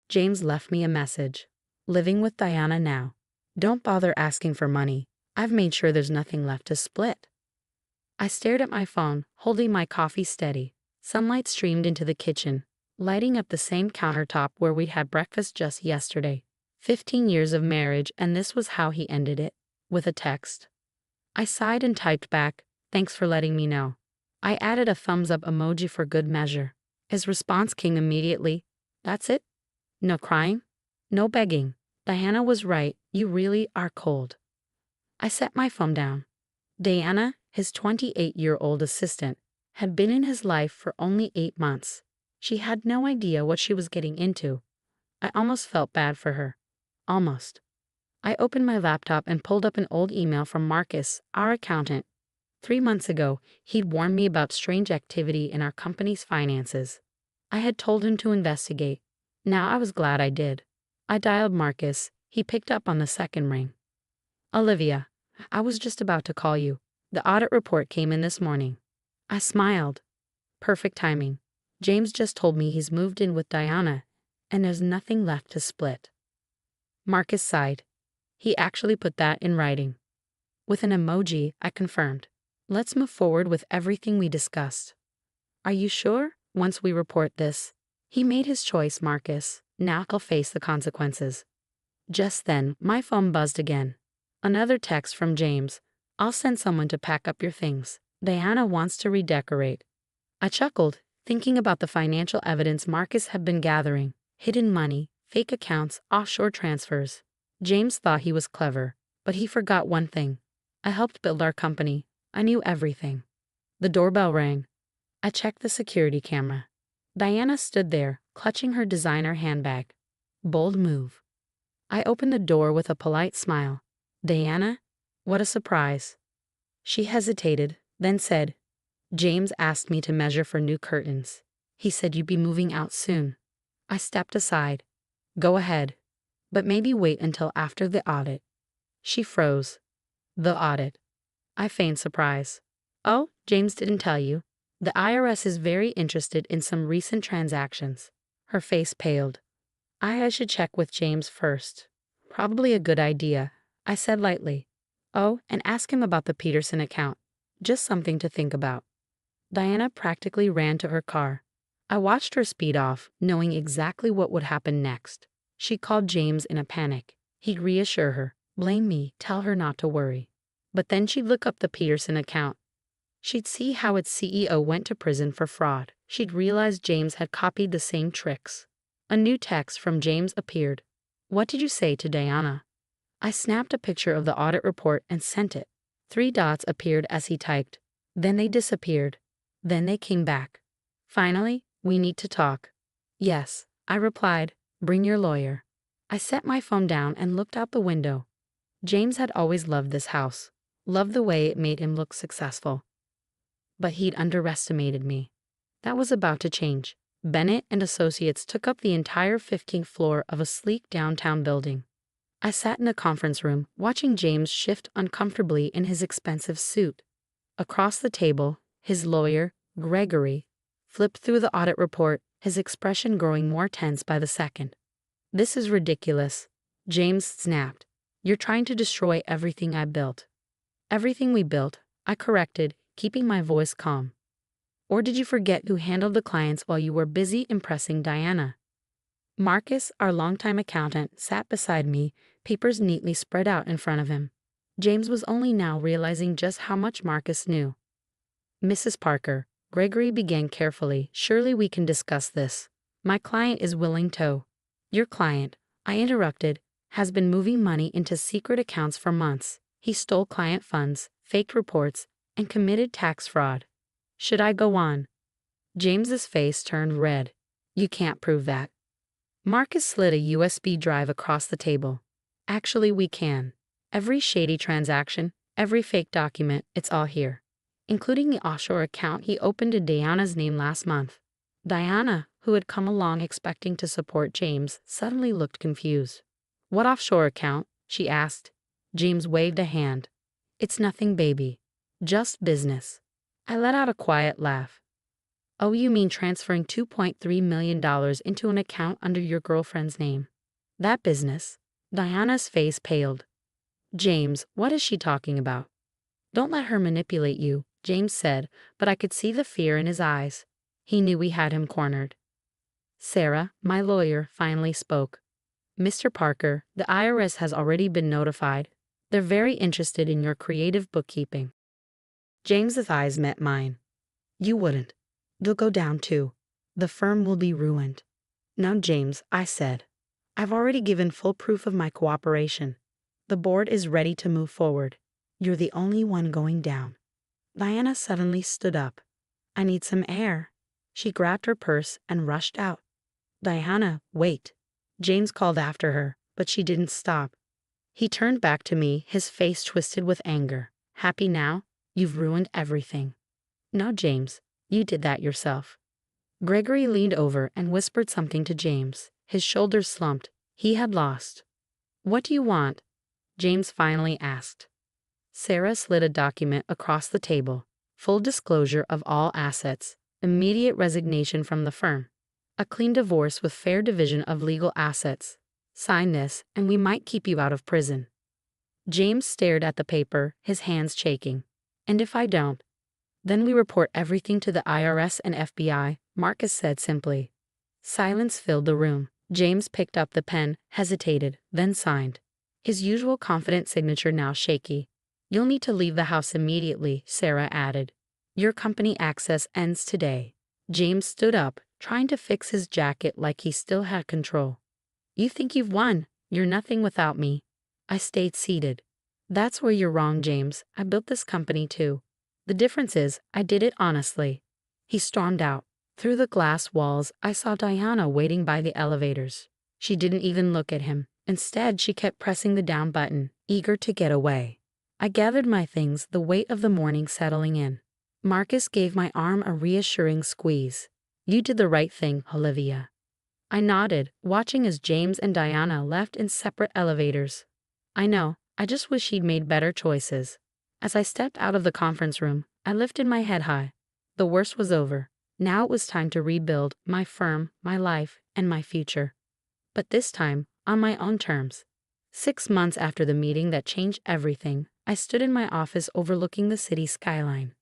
James left me a message. Living with Diana now. Don't bother asking for money. I've made sure there's nothing left to split. I stared at my phone, holding my coffee steady. Sunlight streamed into the kitchen, lighting up the same countertop where we'd had breakfast just yesterday. 15 years of marriage, and this was how he ended it, with a text. I sighed and typed back, "Thanks for letting me know." I added a thumbs up emoji for good measure. His response came immediately. "That's it? No crying? No begging. Diana was right, you really are cold." I set my phone down. Diana, his 28-year-old assistant, had been in his life for only 8 months. She had no idea what she was getting into. I almost felt bad for her. Almost. I opened my laptop and pulled up an old email from Marcus, our accountant. 3 months ago, he'd warned me about strange activity in our company's finances. I had told him to investigate. Now I was glad I did. I dialed Marcus. He picked up on the second ring. "Olivia, I was just about to call you. The audit report came in this morning." I smiled. Perfect timing. James just told me he's moved in with Diana, and there's nothing left to split. Marcus sighed. He actually put that in writing. With an emoji, I confirmed. "Let's move forward with everything we discussed." "Are you sure? Once we report this." "He made his choice, Marcus. Now he'll face the consequences." Just then, my phone buzzed again. Another text from James. "I'll send someone to pack up your things. Diana wants to redecorate." I chuckled, thinking about the financial evidence Marcus had been gathering. Hidden money, fake accounts, offshore transfers. James thought he was clever, but he forgot one thing. I helped build our company. I knew everything. The doorbell rang. I checked the security camera. Diana stood there, clutching her designer handbag. Bold move. I opened the door with a polite smile. "Diana? What a surprise." She hesitated, then said, "James asked me to measure for new curtains. He said you'd be moving out soon." I stepped aside. "Go ahead. But maybe wait until after the audit." She froze. "The audit?" I feigned surprise. "Oh, James didn't tell you. The IRS is very interested in some recent transactions." Her face paled. I should check with James first." "Probably a good idea," I said lightly. "Oh, and ask him about the Peterson account. Just something to think about." Diana practically ran to her car. I watched her speed off, knowing exactly what would happen next. She called James in a panic. He'd reassure her, blame me, tell her not to worry. But then she'd look up the Peterson account. She'd see how its CEO went to prison for fraud. She'd realize James had copied the same tricks. A new text from James appeared. "What did you say to Diana?" I snapped a picture of the audit report and sent it. 3 dots appeared as he typed. Then they disappeared. Then they came back. Finally, "We need to talk." "Yes," I replied. "Bring your lawyer." I set my phone down and looked out the window. James had always loved this house, loved the way it made him look successful. But he'd underestimated me. That was about to change. Bennett and Associates took up the entire 15th floor of a sleek downtown building. I sat in a conference room, watching James shift uncomfortably in his expensive suit. Across the table, his lawyer, Gregory, flipped through the audit report, his expression growing more tense by the second. "This is ridiculous," James snapped. "You're trying to destroy everything I built." "Everything we built," I corrected, keeping my voice calm. "Or did you forget who handled the clients while you were busy impressing Diana?" Marcus, our longtime accountant, sat beside me, papers neatly spread out in front of him. James was only now realizing just how much Marcus knew. "Mrs. Parker," Gregory began carefully, "surely we can discuss this. My client is willing to." "Your client," I interrupted, "has been moving money into secret accounts for months. He stole client funds, faked reports, and committed tax fraud." Should I go on? James's face turned red. "You can't prove that." Marcus slid a USB drive across the table. "Actually, we can. Every shady transaction, every fake document, it's all here. Including the offshore account he opened in Diana's name last month." Diana, who had come along expecting to support James, suddenly looked confused. "What offshore account?" she asked. James waved a hand. "It's nothing, baby. Just business." I let out a quiet laugh. Oh, you mean transferring $2.3 million into an account under your girlfriend's name? That business? Diana's face paled. James, what is she talking about? Don't let her manipulate you, James said, but I could see the fear in his eyes. He knew we had him cornered. Sarah, my lawyer, finally spoke. Mr. Parker, the IRS has already been notified. They're very interested in your creative bookkeeping. James's eyes met mine. You wouldn't. They'll go down too. The firm will be ruined. No, James, I said. I've already given full proof of my cooperation. The board is ready to move forward. You're the only one going down. Diana suddenly stood up. I need some air. She grabbed her purse and rushed out. Diana, wait. James called after her, but she didn't stop. He turned back to me, his face twisted with anger. Happy now? You've ruined everything. No, James, you did that yourself. Gregory leaned over and whispered something to James. His shoulders slumped. He had lost. What do you want? James finally asked. Sarah slid a document across the table. Full disclosure of all assets. Immediate resignation from the firm. A clean divorce with fair division of legal assets. Sign this, and we might keep you out of prison. James stared at the paper, his hands shaking. And if I don't? Then we report everything to the IRS and FBI, Marcus said simply. Silence filled the room. James picked up the pen, hesitated, then signed. His usual confident signature now shaky. You'll need to leave the house immediately, Sarah added. Your company access ends today. James stood up, trying to fix his jacket like he still had control. You think you've won. You're nothing without me. I stayed seated. That's where you're wrong, James. I built this company too. The difference is, I did it honestly. He stormed out. Through the glass walls, I saw Diana waiting by the elevators. She didn't even look at him. Instead, she kept pressing the down button, eager to get away. I gathered my things, the weight of the morning settling in. Marcus gave my arm a reassuring squeeze. You did the right thing, Olivia. I nodded, watching as James and Diana left in separate elevators. I know, I just wish he'd made better choices. As I stepped out of the conference room, I lifted my head high. The worst was over. Now it was time to rebuild my firm, my life, and my future. But this time, on my own terms. 6 months after the meeting that changed everything, I stood in my office overlooking the city skyline.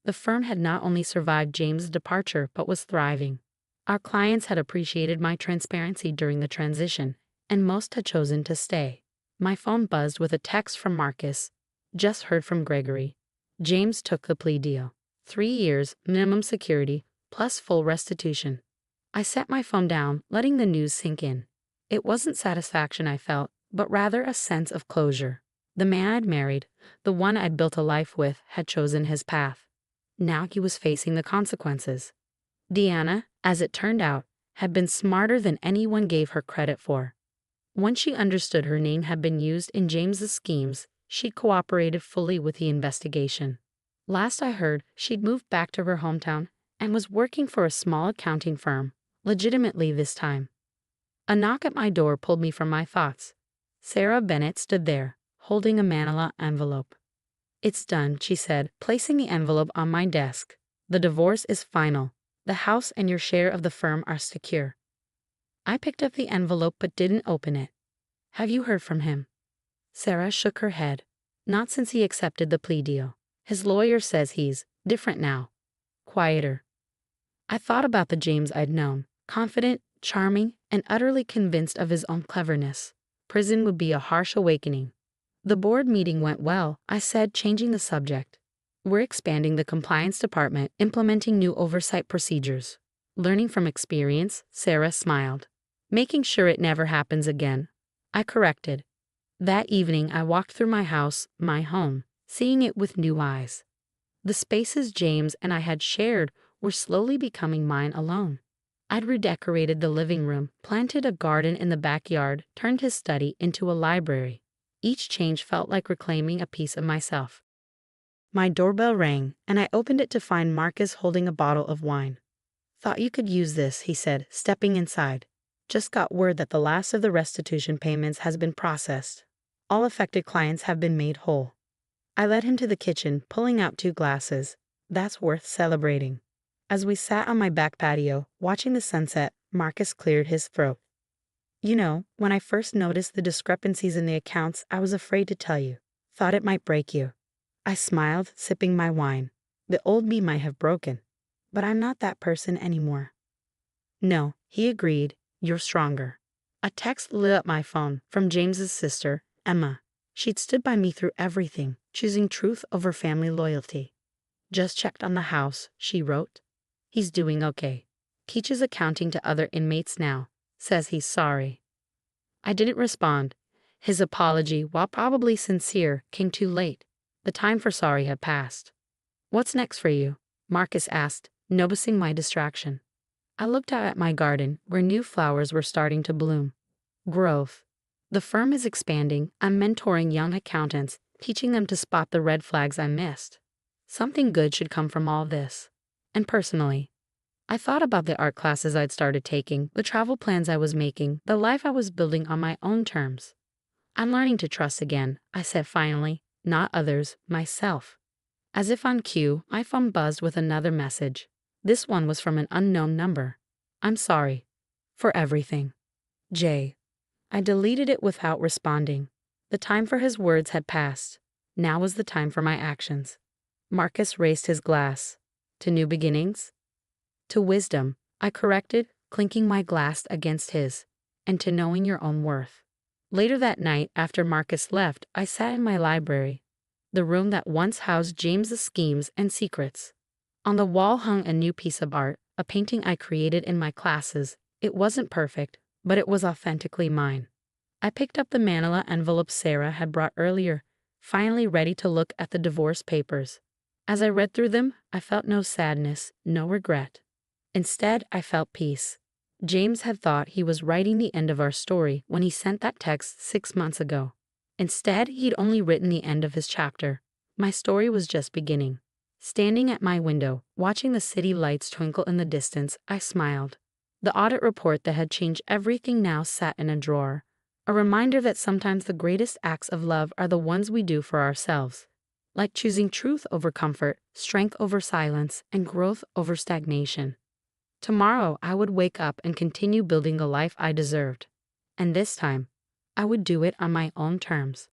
The firm had not only survived James' departure but was thriving. Our clients had appreciated my transparency during the transition, and most had chosen to stay. My phone buzzed with a text from Marcus. Just heard from Gregory. James took the plea deal. 3 years, minimum security, plus full restitution. I set my phone down, letting the news sink in. It wasn't satisfaction I felt, but rather a sense of closure. The man I'd married, the one I'd built a life with, had chosen his path. Now he was facing the consequences. Diana, as it turned out, had been smarter than anyone gave her credit for. Once she understood her name had been used in James's schemes, she cooperated fully with the investigation. Last I heard, she'd moved back to her hometown and was working for a small accounting firm, legitimately this time. A knock at my door pulled me from my thoughts. Sarah Bennett stood there, holding a manila envelope. It's done, she said, placing the envelope on my desk. The divorce is final. The house and your share of the firm are secure. I picked up the envelope but didn't open it. Have you heard from him? Sarah shook her head. Not since he accepted the plea deal. His lawyer says he's different now. Quieter. I thought about the James I'd known. Confident, charming, and utterly convinced of his own cleverness. Prison would be a harsh awakening. The board meeting went well, I said, changing the subject. We're expanding the compliance department, implementing new oversight procedures. Learning from experience, Sarah smiled. Making sure it never happens again. I corrected. That evening I walked through my house, my home, seeing it with new eyes. The spaces James and I had shared were slowly becoming mine alone. I'd redecorated the living room, planted a garden in the backyard, turned his study into a library. Each change felt like reclaiming a piece of myself. My doorbell rang, and I opened it to find Marcus holding a bottle of wine. Thought you could use this, he said, stepping inside. Just got word that the last of the restitution payments has been processed. All affected clients have been made whole. I led him to the kitchen, pulling out 2 glasses. That's worth celebrating. As we sat on my back patio, watching the sunset, Marcus cleared his throat. You know, when I first noticed the discrepancies in the accounts, I was afraid to tell you. Thought it might break you. I smiled, sipping my wine. The old me might have broken. But I'm not that person anymore. No, he agreed. You're stronger. A text lit up my phone from James's sister, Emma. She'd stood by me through everything, choosing truth over family loyalty. Just checked on the house, she wrote. He's doing okay. Teaches accounting to other inmates now. Says he's sorry. I didn't respond. His apology, while probably sincere, came too late. The time for sorry had passed. What's next for you? Marcus asked, noticing my distraction. I looked out at my garden, where new flowers were starting to bloom. Growth. The firm is expanding. I'm mentoring young accountants, teaching them to spot the red flags I missed. Something good should come from all this. And personally, I thought about the art classes I'd started taking, the travel plans I was making, the life I was building on my own terms. I'm learning to trust again, I said finally, not others, myself. As if on cue, my phone buzzed with another message. This one was from an unknown number. I'm sorry. For everything. Jay. I deleted it without responding. The time for his words had passed. Now was the time for my actions. Marcus raised his glass. To new beginnings? To wisdom, I corrected, clinking my glass against his. And to knowing your own worth. Later that night, after Marcus left, I sat in my library. The room that once housed James's schemes and secrets. On the wall hung a new piece of art, a painting I created in my classes. It wasn't perfect, but it was authentically mine. I picked up the manila envelope Sarah had brought earlier, finally ready to look at the divorce papers. As I read through them, I felt no sadness, no regret. Instead, I felt peace. James had thought he was writing the end of our story when he sent that text 6 months ago. Instead, he'd only written the end of his chapter. My story was just beginning. Standing at my window, watching the city lights twinkle in the distance, I smiled. The audit report that had changed everything now sat in a drawer. A reminder that sometimes the greatest acts of love are the ones we do for ourselves. Like choosing truth over comfort, strength over silence, and growth over stagnation. Tomorrow, I would wake up and continue building the life I deserved. And this time, I would do it on my own terms.